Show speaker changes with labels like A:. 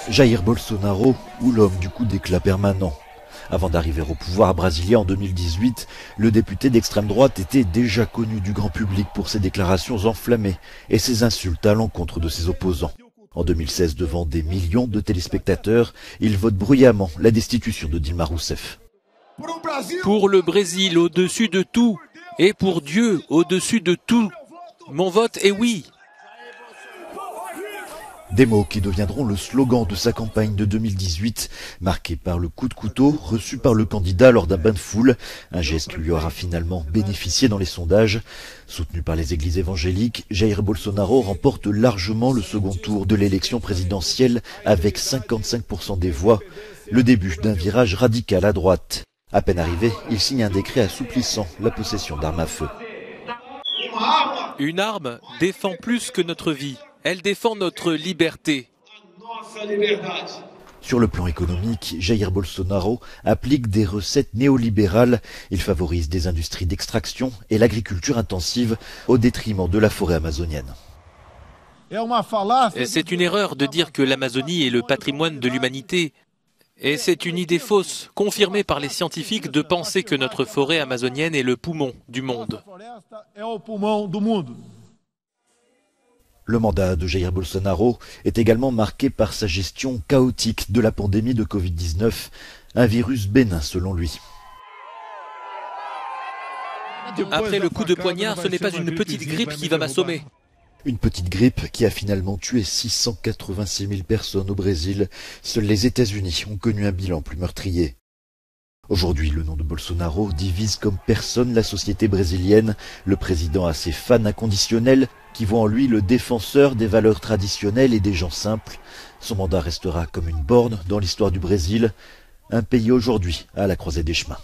A: Jair Bolsonaro ou l'homme du coup d'éclat permanent. Avant d'arriver au pouvoir brésilien en 2018, le député d'extrême droite était déjà connu du grand public pour ses déclarations enflammées et ses insultes à l'encontre de ses opposants. En 2016, devant des millions de téléspectateurs, il vote bruyamment la destitution de Dilma Rousseff.
B: Pour le Brésil au-dessus de tout, et pour Dieu au-dessus de tout, mon vote est oui.
A: Des mots qui deviendront le slogan de sa campagne de 2018, marqué par le coup de couteau reçu par le candidat lors d'un bain de foule. Un geste qui lui aura finalement bénéficié dans les sondages. Soutenu par les églises évangéliques, Jair Bolsonaro remporte largement le second tour de l'élection présidentielle avec 55% des voix. Le début d'un virage radical à droite. À peine arrivé, il signe un décret assouplissant la possession d'armes à feu.
B: Une arme défend plus que notre vie. Elle défend notre liberté.
A: Sur le plan économique, Jair Bolsonaro applique des recettes néolibérales. Il favorise des industries d'extraction et l'agriculture intensive au détriment de la forêt amazonienne.
B: C'est une erreur de dire que l'Amazonie est le patrimoine de l'humanité. Et c'est une idée fausse, confirmée par les scientifiques, de penser que notre forêt amazonienne est le poumon du monde.
A: Le mandat de Jair Bolsonaro est également marqué par sa gestion chaotique de la pandémie de Covid-19, un virus bénin selon lui.
B: Après le coup de poignard, ce n'est pas une petite grippe qui va m'assommer.
A: Une petite grippe qui a finalement tué 686 000 personnes au Brésil. Seuls les États-Unis ont connu un bilan plus meurtrier. Aujourd'hui, le nom de Bolsonaro divise comme personne la société brésilienne. Le président a ses fans inconditionnels qui voient en lui le défenseur des valeurs traditionnelles et des gens simples. Son mandat restera comme une borne dans l'histoire du Brésil, un pays aujourd'hui à la croisée des chemins.